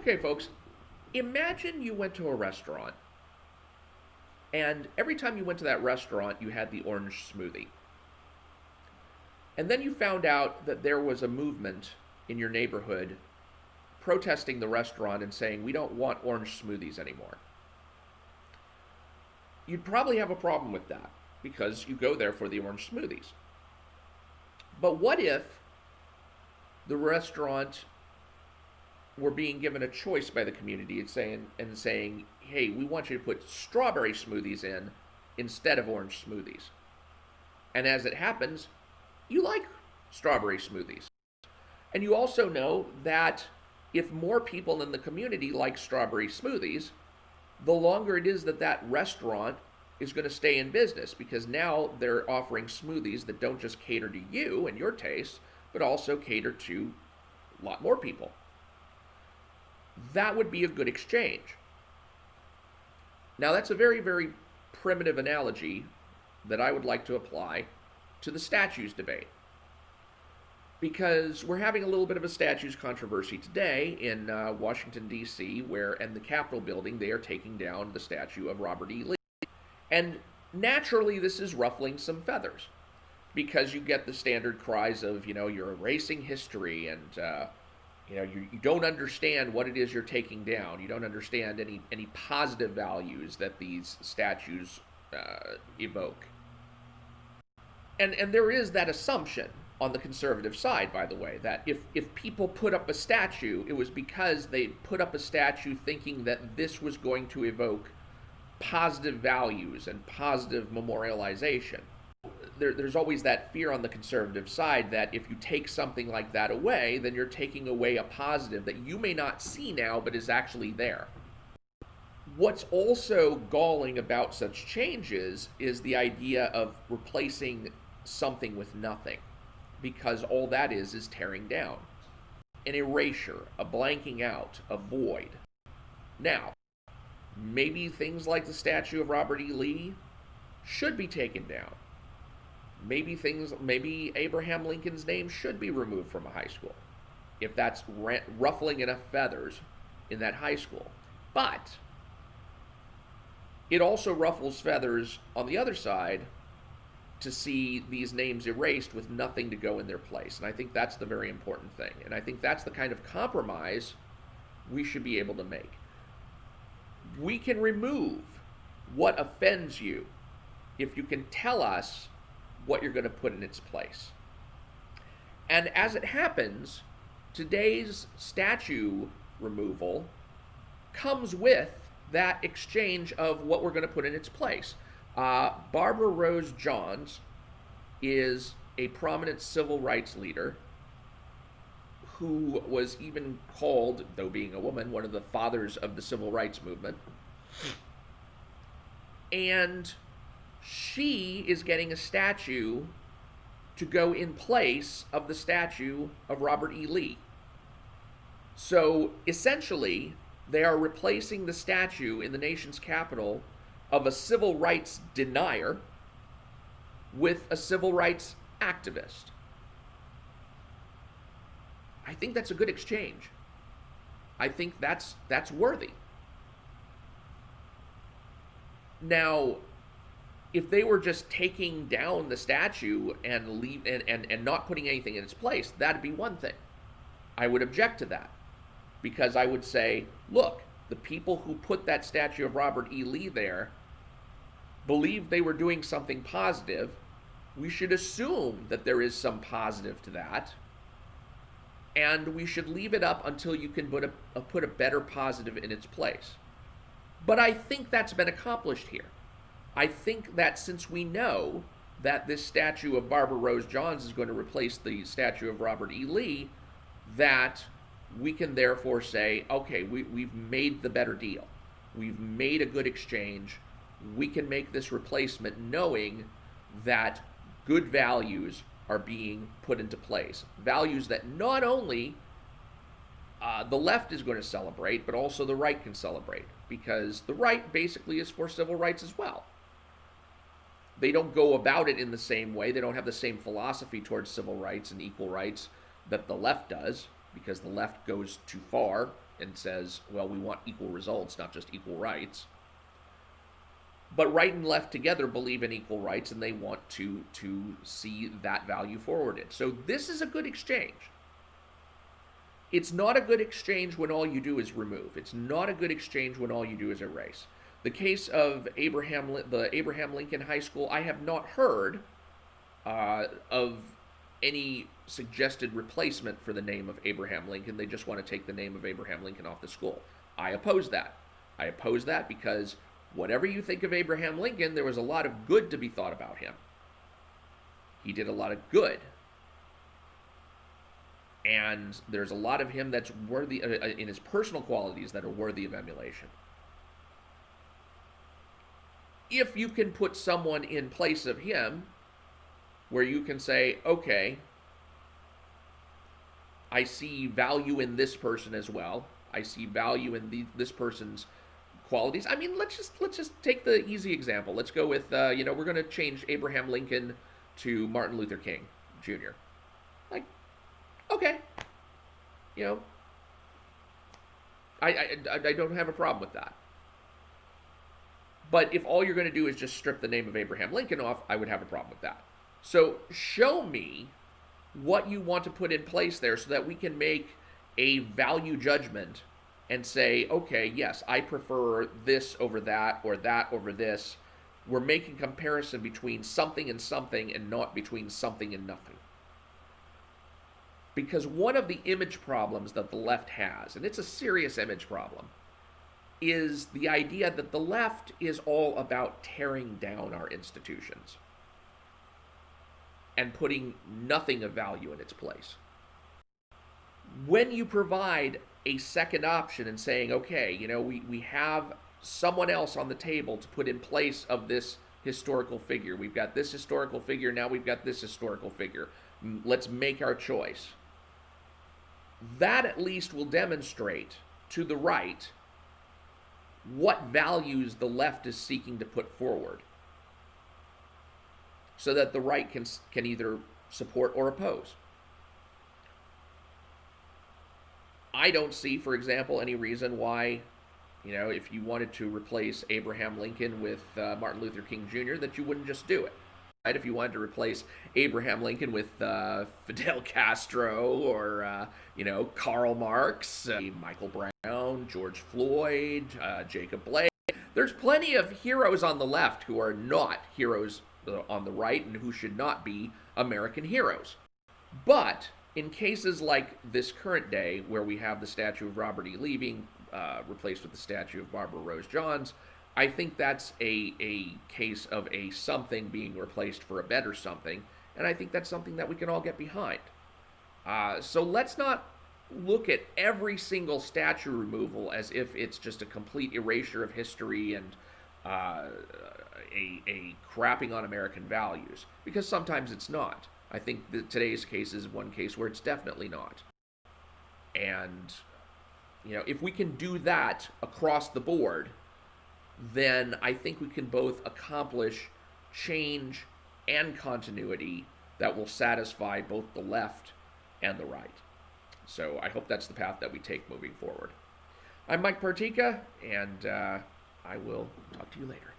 Okay, folks, imagine you went to a restaurant, and every time you went to that restaurant, you had the orange smoothie. And then you found out that there was a movement in your neighborhood protesting the restaurant and saying, we don't want orange smoothies anymore. You'd probably have a problem with that because you go there for the orange smoothies. But what if the restaurant were being given a choice by the community and saying, hey, we want you to put strawberry smoothies in instead of orange smoothies? And as it happens, you like strawberry smoothies. And you also know that if more people in the community like strawberry smoothies, the longer it is that that restaurant is going to stay in business, because now they're offering smoothies that don't just cater to you and your tastes, but also cater to a lot more people. That would be a good exchange. Now, that's a very, very primitive analogy that I would like to apply to the statues debate, because we're having a little bit of a statues controversy today in Washington, D.C., where in the Capitol building they are taking down the statue of Robert E. Lee. And naturally, this is ruffling some feathers, because you get the standard cries of, you're erasing history, and you don't understand what it is you're taking down. You don't understand any positive values that these statues evoke. And there is that assumption on the conservative side, by the way, that if people put up a statue, it was because they put up a statue thinking that this was going to evoke positive values and positive memorialization. There's always that fear on the conservative side that if you take something like that away, then you're taking away a positive that you may not see now but is actually there. What's also galling about such changes is the idea of replacing something with nothing, because all that is tearing down. An erasure, a blanking out, a void. Now, maybe things like the statue of Robert E. Lee should be taken down. Maybe Abraham Lincoln's name should be removed from a high school, if that's ruffling enough feathers in that high school. But it also ruffles feathers on the other side to see these names erased with nothing to go in their place. And I think that's the very important thing. And I think that's the kind of compromise we should be able to make. We can remove what offends you if you can tell us what you're going to put in its place. And as it happens, today's statue removal comes with that exchange of what we're going to put in its place. Barbara Rose Johns is a prominent civil rights leader who was even called, though being a woman, one of the fathers of the civil rights movement. And she is getting a statue to go in place of the statue of Robert E. Lee. So essentially, they are replacing the statue in the nation's capital of a civil rights denier with a civil rights activist. I think that's a good exchange. I think that's worthy. Now, if they were just taking down the statue and not putting anything in its place, that'd be one thing. I would object to that, because I would say, look, the people who put that statue of Robert E. Lee there believed they were doing something positive. We should assume that there is some positive to that, and we should leave it up until you can put a better positive in its place. But I think that's been accomplished here. I think that since we know that this statue of Barbara Rose Johns is going to replace the statue of Robert E. Lee, that we can therefore say, okay, we've made the better deal. We've made a good exchange. We can make this replacement knowing that good values are being put into place. Values that not only the left is going to celebrate, but also the right can celebrate, because the right basically is for civil rights as well. They don't go about it in the same way. They don't have the same philosophy towards civil rights and equal rights that the left does. because the left goes too far and says, well, we want equal results, not just equal rights. But right and left together believe in equal rights, and they want to see that value forwarded. So this is a good exchange. It's not a good exchange when all you do is remove. It's not a good exchange when all you do is erase. The case of the Abraham Lincoln High School, I have not heard of any suggested replacement for the name of Abraham Lincoln. They just want to take the name of Abraham Lincoln off the school. I oppose that. I oppose that because whatever you think of Abraham Lincoln, there was a lot of good to be thought about him. He did a lot of good. And there's a lot of him that's worthy, in his personal qualities, that are worthy of emulation. If you can put someone in place of him, where you can say, okay, I see value in this person as well. I see value in this person's qualities. I mean, let's just take the easy example. Let's go with we're going to change Abraham Lincoln to Martin Luther King Jr. Like, okay, I don't have a problem with that. But if all you're going to do is just strip the name of Abraham Lincoln off, I would have a problem with that. So show me what you want to put in place there so that we can make a value judgment and say, okay, yes, I prefer this over that or that over this. We're making comparison between something and not between something and nothing. Because one of the image problems that the left has, and it's a serious image problem, is the idea that the left is all about tearing down our institutions and putting nothing of value in its place. When you provide a second option and saying, okay, we have someone else on the table to put in place of this historical figure. We've got this historical figure, now we've got this historical figure. Let's make our choice. That at least will demonstrate to the right what values the left is seeking to put forward, so that the right can either support or oppose. I don't see, for example, any reason why, if you wanted to replace Abraham Lincoln with Martin Luther King Jr., that you wouldn't just do it. Right? If you wanted to replace Abraham Lincoln with Fidel Castro or, Karl Marx, Michael Brown, George Floyd, Jacob Blake. There's plenty of heroes on the left who are not heroes on the right and who should not be American heroes. But in cases like this current day, where we have the statue of Robert E. Lee being replaced with the statue of Barbara Rose Johns, I think that's a case of a something being replaced for a better something, and I think that's something that we can all get behind. So let's not look at every single statue removal as if it's just a complete erasure of history and a crapping on American values, because sometimes it's not. I think that today's case is one case where it's definitely not. And, if we can do that across the board, then I think we can both accomplish change and continuity that will satisfy both the left and the right. So I hope that's the path that we take moving forward. I'm Mike Partika, and I will talk to you later.